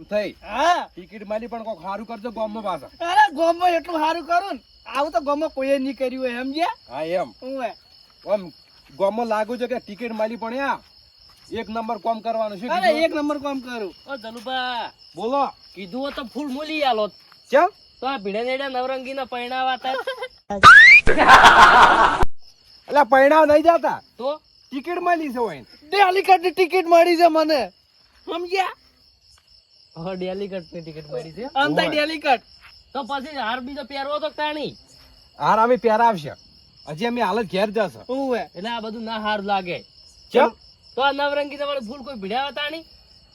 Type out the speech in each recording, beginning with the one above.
થઈ હા ટિકિટ માલી પણ કોક સારું કરજો ગામમાં પાછા. અરે ગોમમાં એટલું સારું કરું ને આવું તો ગોમમાં કોઈએ નહીં કર્યું હોય સમજ્યા હા એમ ઓવે આમ ગામમાં લાગુ છે કે ટિકિટ માલી પણ આ એક નંબર કામ કરવાનું શું અરે કીધું? એક નંબર કામ કરું ઓ ધનુભા બોલો કીધું હોત તો ફૂલ મૂલી આલો ચમ તો આ ભીડે નેડા નવરંગી ના પૈણાવા હતા એટલે પૈણાવ નહીં જતા તો ટિકિટ માલી છે હોય ડેલિકેટની ટિકિટ મળી છે મને સમજ્યા હવે ડેલિકેટ ની ટિકિટ મળી છે આમ થાય ડેલિકેટ તો પછી હાર બીજો પહેરવો તો તાણી હાર અમે પહેરાવશે હજી અમે હાલત ઘેર જશે ઓવે એટલે આ બધું ના હાર લાગે ચમ તો આ નવરંગી તમારે ફૂલ કોઈ ભીડ્યા હતા તાણી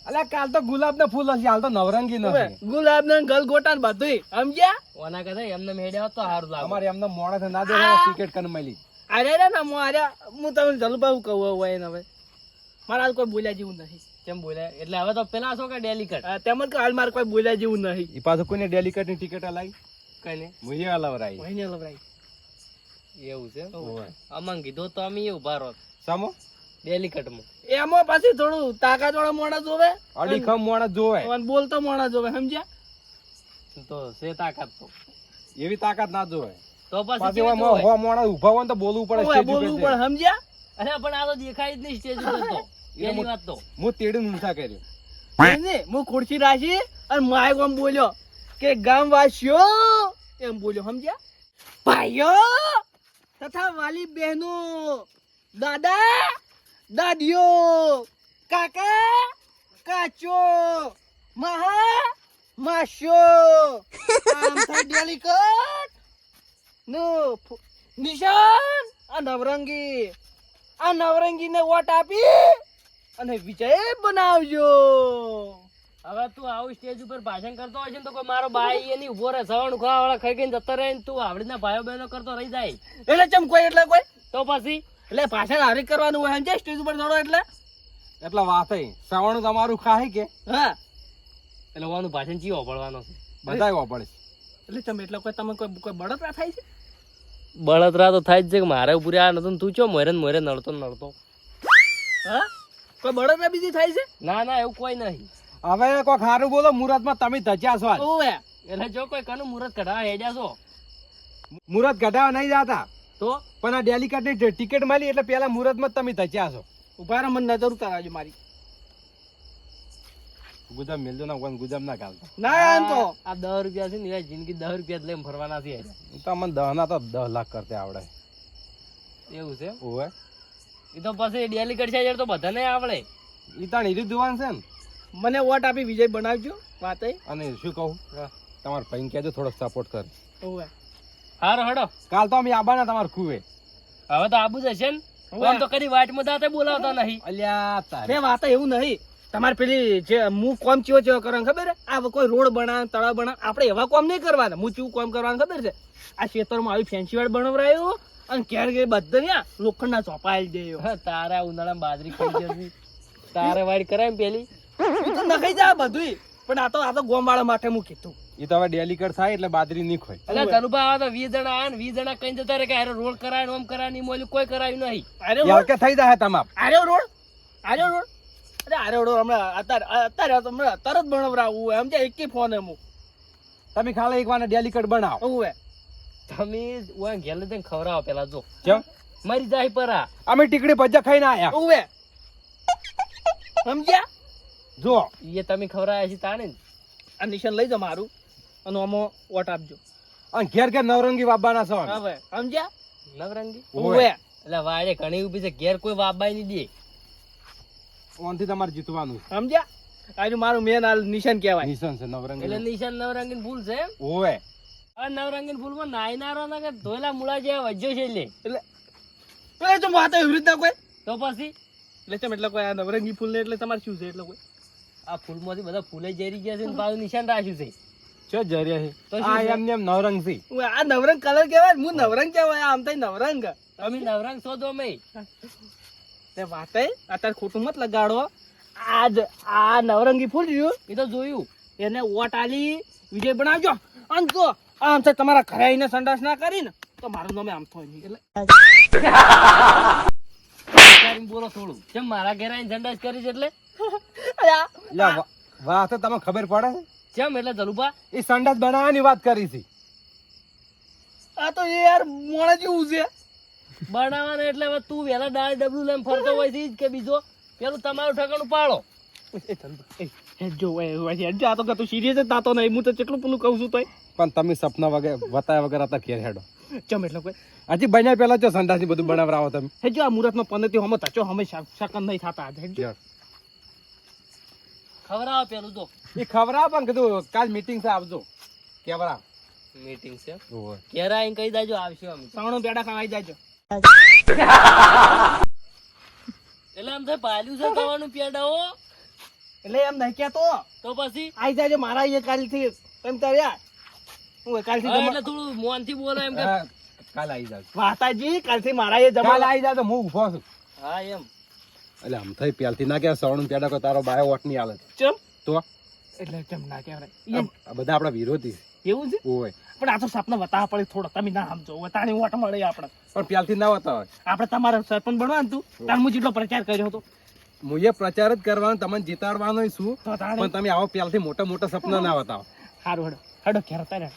એટલે કાલ તો ગુલાબ ના ફૂલ હશે હાલ તો નવરંગી ઓવે નથી ગુલાબ ને ગલગોટા ને બધું સમજ્યા ઓના કદા એમને મેડ્યા હોત તો હારું લાગે અમારે એમને મોડા ના દે ટિકિટ કન મળી અરે રે ના હું તમને જલબાઉ કહું હોય ને હવે મારા હાલ કોઈ બોલ્યા જેવું નહીં કેમ બોલ્યા એટલે હવે તો પેલા છો કે ડેલિકેટ તેમજ કે હાલ મારે કોઈ બોલ્યા જેવું નહીં એ પાછું કોઈને ડેલિકેટ ની ટિકિટ લાવી કઈને મુજે અલાવરાઈ વહીને લવરાઈ એવું છે ઓવે. અમંગ કીધું તો અમે ઉભા રહો સામો ડેલિકેટ માં એમાં પાછી થોડું તાકાત વાળા મોણા જોવે અડીખમ મોણસ જોવે અને બોલતો મોણા જોવે સમજ્યા તો સે તાકાત તો એવી તાકાત ના જોવે તો પછી પાછી કેવી એમાં જોવાય? હો મોણસ ઉભા હોય ને તો બોલવું પડે ઓવે, stage બોલવું ઉપર પણ સમજ્યા અરે પણ આ તો દેખાય જ નહીં સ્ટેજ ઉપર તો પેલી વાત તો હું તેડી ઊંચા કર્યું એને હું ખુરશી રાખી અને માયક આમ બોલ્યો કે ગામવાસીઓ એમ બોલ્યો સમજ્યા ભાઈઓ તથા વાલી બહેનો દાદા દાદીઓ કાકા કાચો મહા માસ્યો આમ થાય ડેલિકેટ નો નિશાન આ નવરંગીને વોટ આપી અને વિજય બનાવજો હવે તું આવું સ્ટેજ ઉપર ભાષણ કરતો હોય છે ને તો કોઈ મારો બાઈ એની ઉભો રહે સવણ ખાવા વાળા ખાઈ ખાઈને જતો રહે ને તું આવડીના ભાઈઓ બહેનો કરતો રહી જાય એટલે ચમ કોઈ એટલે કોઈ તો પછી એટલે ભાષણ હારી કરવાનું હોય સમજ્યા સ્ટેજ ઉપર થોડો એટલે એટલે વાત શ્રાવણ તમારું ખાય કે હા એટલે ઓનું ભાષણ ચીવો પડવાનો છે બધાય વાપરે એટલે તમે એટલે કોઈ તમે કોઈ બળતરા થાય છે બળતરા તો થાય જ છે કે મારે પૂરે આ નતું તું ચો મોરે નડતો હા કોઈ બળતરા બીજી થાય છે ના ના એવું કોઈ નહીં હવે કોઈ ખારું બોલો મુહૂર્ત માં તમે ધચ્યા છો આજ. ઓવે એટલે જો કોઈ કનું મુહૂર્ત કઢાવા હેડ્યા છો મુહૂર્ત ઘટાવા નહીં જતા તો પણ આ ડેલિકેટ ની ટિકિટ મળી એટલે પેલા મુહૂર્ત માં તમે ધચ્યા છો ઉભા રહો મને નજર ઉતારાજો મારી ગુજામ મેલજો ના કોઈ ગુજામ ના ગાલતા ના આમ તો આ 10 રૂપિયા છે ને એવા જિંદગી 10 રૂપિયા જ લઈને ફરવાના છે તો મને 10 ના તો 10 લાખ કરતે આવડે એવું છે ઓવે એ તો પછી ડેલિકેટ છે તો બધાને આવડે ઈ તાણ હીરી દુવાન છે ને મને વોટ આપી વિજય બનાવજો વાત અને શું કહું તમારા ભાઈને કહેજો થોડોક સપોર્ટ કર ઓવે હારો હડો કાલ તો અમે આબાના તમારા કુવે હવે તો આબુ જશે ને આમ તો કદી વાટમાં દાતે બોલાવતા નહીં અલ્યા તારે બે વાત એવું નહીં તમારે પેલી જે હું કોમ ચેવો કરવાનું ખબર છે આ કોઈ રોડ બનાવ તળાવ બનાવ આપણે એવા કોમ નહીં કરવાના હું ચેવું કોમ કરવાનું ખબર છે આ ખેતરમાં આવી ફેન્સી વાડ બનાવરાયો અને ઘેર ઘેર બધા ને લોખંડના ચોપાઈ દેયો હા, તારા ઉનાળામાં બાજરી ખાઈ જતી તારે વાડ કરાય ને પેલી ઈ તો નખાઈ જાય બધું પણ આ તો ગોમ વાળા માટે હું કીધું ઈ તો હવે ડેલિકેટ થાય એટલે બાજરી નહીં ખોય એટલે ધનુભા આવા તો 20 જણા આયા ને 20 જણા કઈ જતા રે કે હારે રોડ કરાય ને ઓમ કરાય ને મોલી કોઈ કરાયું નહીં અરે યાર રોડ કે થઈ જાય તમામ આર્યો રોડ અરે રોડ હમણાં અત્યારે તરત બનાવરાવું હોય સમજ્યા એક ફોન એમ તમે ખાલી એક વાર ડેલિકેટ બનાવો હોય તમે ઓય ઘેર લઈને ખવરાવો પેલા જો કેમ મરી જાય પરા અમે ટીકડી ભజ్જા ખાઈને આયા ઓવે સમજ્યા જો એ તમે ખવરાયા છે તાણે ને આ નિશાન લઈ જાઓ મારું અને આમાં વોટ આપજો અને ઘેર ઘેર નવરંગી બાબાના છો અમે. હવે સમજ્યા નવરંગી ઓવે એટલે વાડે ઘણી ઊભી છે ઘેર કોઈ વાબાઈ નહીં દે ઓનથી તમારે જીતવાનું છે. સમજ્યા આજુ મારું મેન હાલ નિશાન કહેવાય નિશાન છે એટલે નવરંગી નિશાન નવરંગી ફૂલ છે એમ ઓવે આ નવરંગી ફૂલ માં નાયનારો ના કે ધોયેલા મૂળા જેવા વજ્જો છે એટલે એટલે તો વાત એવી રીતના કોઈ તો પછી એટલે ચમ એટલે કોઈ આ નવરંગી ફૂલ ને એટલે તમારે શું છે એટલે કોઈ આ ફૂલ માંથી બધા ફૂલે જરી ગયા છે ને પાછું નિશાન રાખ્યું છે છે જરિયા છે તો શું આ છે? એમને એમ નવરંગ છે ઓવે, આ નવરંગ કલર કહેવાય હું નવરંગ કહેવાય આમ થાય નવરંગ તમે નવરંગ શોધો અમે તે વાત અત્યારે ખોટું મત લગાડો આજ આ નવરંગી ફૂલ રહ્યું એ તો જોયું એને વોટ આલી વિજય બનાવજો અને તો આમ થાય તમારા ઘરે આવીને સંડાસ ના કરીને તો મારું નામે આમ થાય નહીં એટલે વિચારીને બોલો થોડું કેમ મારા ઘેર આવીને સંડાસ કરી છે એટલે અલ્યા, લ્યા, વાત તો તમને ખબર પડે છે? કેમ એટલે જલુભા એ સંડાસ બનાવવાની વાત કરી છે. આ તો યાર મોણા જેવું છે. બનાવવાના એટલે હવે તું વેલા દાળ ડબલું લઈને ફરતો હોય છે કે બીજો પેલું તમારું ઠકાણું પાડો. આ તો તું સિરિયસ જ તાતો નહીં. હું તો કેટલું પેલું કહું છું તોય. પણ તમે સપના વગર બતાવ્યા વગર હતા ઘેર હેડો. ચમ એટલે કોઈ હજી બન્યા પેલા જો સંડાસ બધું બનાવરાવો તમે. હેજો આ મુહૂર્તમાં પંદર હમ તાચો હમે શકન નહીં થતા આજે હેજો. ખવડાવો પેલું તો એ ખબરા પણ કીધું કાલ મીટિંગ છે આવજો કેવરા. મીટિંગ છે ઓય. ઘેર આવીને કહી દેજો આવશે અમે. સવણું પેડા ખાવાઈ જાજો. એટલે આમ તો પાલ્યું છે ખાવાનું પેડાઓ એટલે એમ નહીં કેતો તો પછી આઈ જાજો મારા અહીંયા કાલથી એમ તર્યા હું કાલથી હા, એટલે થોડું મોનથી બોલો એમ કે હા, કાલ આવી જાવ. વાતાજી કાલથી મારા અહીંયા કાલ જમા આવી જાવ તો હું ઊભો છું. હા એમ એટલે આમ થઈ પહેલથી ના કે સવણું પેડા કો તારો બાયો વોટ ની હાલત ચમ તો એટલે ચમ ના કહેવાય આ બધા આપણા વિરોધી છે. એવું છે. ઓય પણ આ તો સપના બતાવવા પડે થોડો તમે ના સમજો વતાણી વોટ મળે આપણે પણ પહેલથી ના હોતા હોય. આપણે તમારે સરપંચ બનવાનું તું તાર હું જેટલો પ્રચાર કર્યો હતો હું એ પ્રચાર જ કરવાનો તમને જીતાડવાનો છું. તો તાણે પણ તમે આવો પહેલથી મોટા મોટા સપના ના બતાવો. સારું હેડો હેડો ઘેર તારે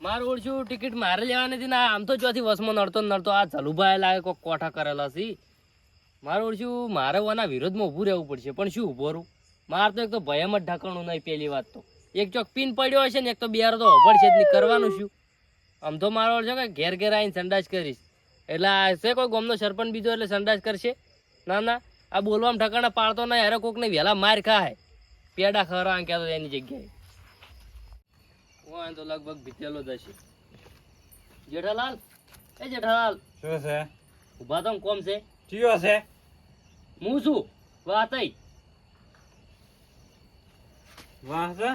મારું ઓળશું ટિકિટ મારે લેવાની હતી ને આમ તો ચોથી વસમાં નડતો ને નડતો આ જલુભાઈ લાગે કોઈ કોઠા કરેલા છે. મારું ઓળશું મારે ઓના વિરોધમાં ઊભું રહેવું પડશે પણ શું ઊભો રહું. મારે તો એક તો ભયમ જ ઢાંકણું નહીં. પહેલી વાત તો એક ચોક પીન પડ્યો હશે ને એક તો બિયારો તો હોભળશે જ નહીં. કરવાનું શું આમ તો મારો ઓળશે કે ઘેર ઘેર આવીને સંડાસ કરીશ એટલે આ છે કોઈ ગામનો સરપંચ બીજો એટલે સંડાસ કરશે. ના ના આ બોલવામાં ઠકાણા પાડતો નહીં. અરે કોકને વહેલા માર ખાય પેડા ખરા કહેતો એની જગ્યાએ તો લગભગ ભીતેલો જ હશે. જેઠાલાલ એ જેઠાલાલ શું છે? ઉભા તો કોમ છે. ચિયો છે? હું છું વાત વાહ છે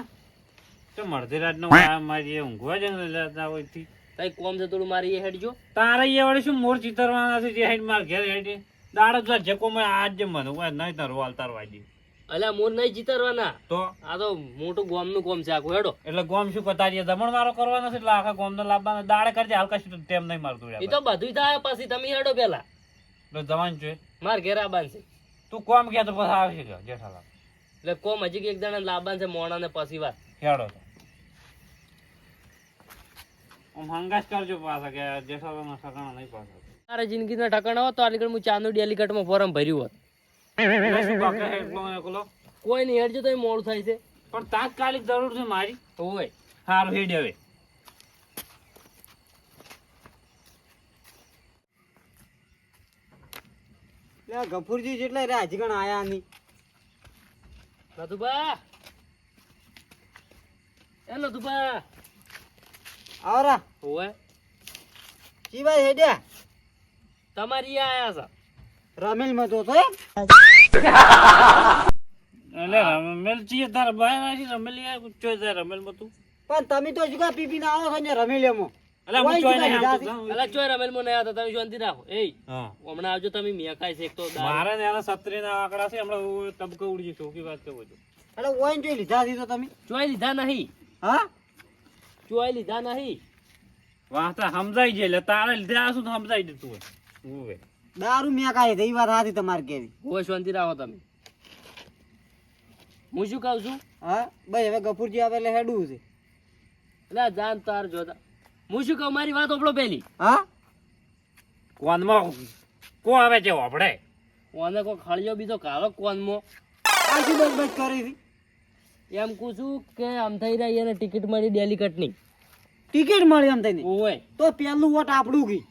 તો મળતી રાતનો મારી ઊંઘવા જ લેતા હોય થી કઈ કોમ છે થોડું મારી એ હેડજો. તારે એ વડે શું મોર ચિતરવાના છે જે હેડ માર ઘેર હેડ દાડ જ જેકો મે આજ જ મને કોઈ નહીં તાર વાલ તાર વાજી અલ્યા મોર નહીં જીતરવાના. તો આ તો મોટું ગોમનું કોમ છે આખું હેડો. એટલે ગોમ શું કતારીએ દમણ મારો કરવાનો છે એટલે આખા ગોમ નો લાવવાનો દાડે કરજે હાલ કશું ટેમ નહીં મારતું એ તો બધું થાય પછી તમે હેડો પેલા એટલે જવાન છે માર ઘેર આબાન છે તું કોમ કે તો પછી આવશે કે જેઠાલાલ એટલે કોમ હજી એક જણા લાબાન છે મોણા ને પછી વાત હેડો તો આમ હંગાસ કરજો પાછા કે જેઠાલાલ નો ઠકાણો નહીં પાછો મારા જિંદગીના ઠકાણા હોત તો આલી હું ચાંદુ ડેલિકેટમાં ફોર્મ ભર્યું હોત. શું બાકી હેડલો એકલો કોઈ નહીં હેડજો તો મોડું થાય છે. પણ તાત્કાલિક જરૂર છે મારી હોય સારું હેડ હવે ગફુરજી જેટલા રે હજી કણ આયા નહીં. નથુભા એ નથુભા આવરા હોય જી ભાઈ હેડ્યા તમારી આયા છે. રમેલ માં તો એટલે રમેલ છીએ તારા બાય નાખી રમેલ ચોય જાય રમેલ માં તું પણ તમે તો જુગા પી પીને આવો છો ને રમેલિયામાં. એટલે હું ચોય નહીં આવતો અલા ચોય રમેલ માં નહીં આવતા તમે શાંતિ રાખો. એ હા હમણાં આવજો તમે મિયાકાઈ છે એક તો દારૂ. મારે ને એના સત્રી ના આંકડા છે હમણાં હું તબકો ઉડી જશે ઓકી વાત કહું છું એટલે ઓઈન જોઈ લીધા છે તો તમે. ચોય લીધા નહીં. હા ચોય લીધા નહીં. વાહતા સમજાઈ જાય એટલે તારે લીધે આશું તો સમજાઈ દીધું હોય દારૂ મેં કાંઈ થઈ વાત હતી તમારે કેવી. હોય શાંતિ રાખો તમે. હું શું કહું છું હા ભાઈ હવે ગફુરજી આવે એટલે હેડવું છે. એટલે આ જાન તાર જોતા હું શું કહું મારી વાત ઓપડો પેલી હા કોનમાં કો આવે છે વાપડે ઓને કોઈ ખળિયો બીજો કાળો કોનમાં આ શું બસ બસ કરી હતી. એમ કહું છું કે આમ થઈ રહી એને ટિકિટ મળી ડેલિકેટની. ટિકિટ મળી એમ થઈને હોય તો પેલું વોટ આપણું ગઈ.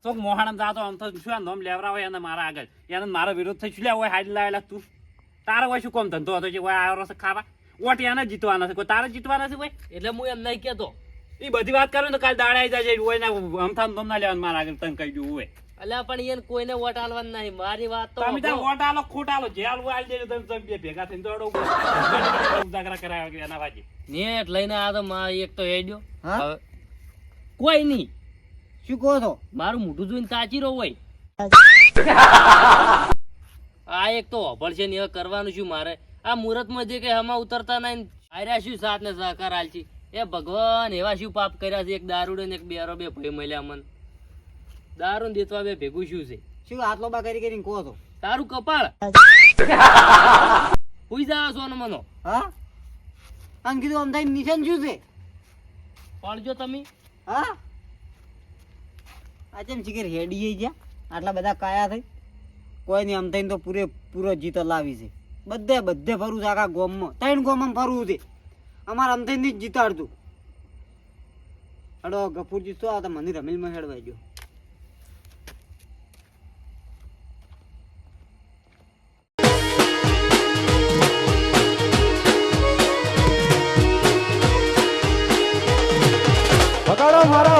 તો મોહાણ જાતો આમ તો શું નોમ લેવરા હોય અને મારા આગળ એને મારો વિરોધ થઈ શું હોય હાડ લાવેલા તું તારે હોય શું કોમ ધંધો હતો જે હોય આવ્યો છે ખાવા ઓટ એને જીતવાના છે કોઈ તારે જીતવાના છે કોઈ એટલે હું એમ નહીં કેતો. એ બધી વાત કરું તો કાલ દાડે આવી જાય હોય ને અમથામ નોમ ના લેવાનું મારા આગળ તને કહી દઉં હોય અલ્યા પણ એને કોઈને વોટ આલવાનું નહીં. મારી વાત તો તમે ત્યાં સાંભળો. વોટ આલો ખોટ આલો જે આલવું આલી દેજો તમે બે ભેગા થઈને દોડો ઉજાગરા કરાવ્યા કે એના વાજી નેટ લઈને આ તો એક તો હેડ્યો. હા? હવે કોઈ નહીં શું કહો છો. મારું મોઢું જોઈને તાચીરો હોય. આ એક તો હોભળ છે ને હવે કરવાનું શું મારે. આ મુહૂર્તમાં જે કઈ હમા ઉતરતા નહીં આર્યા શું સાથ ને સહકાર આલછી. એ ભગવાન એવા શું પાપ કર્યા છે. એક દારૂડે ને એક બેરો બે ભાઈ મળ્યા મન દારૂ દેતવા બે ભેગું શું છે. શું હાથ લોબા કરી કરીને કહો છો. તારું કપાળ હુઈ જા સોનો મનો હા અને કીધું આમ થાય નિશાન શું છે પડજો તમે હા આ ચમ શીખર હેડીએ ગયા આટલા બધા કાયા થઈ કોઈ નહીં આમ થઈને તો પૂરો જીતો લાવી છે બધે ફરવું છે આખા ગોમમાં 3 ગોમમાં ફરવું છે અમારે આમ થઈને જ જીતાડતું અડો ગફુરજી શું આવતા મને રમીલમાં હેડવાઈ ગયો વગાડો મારા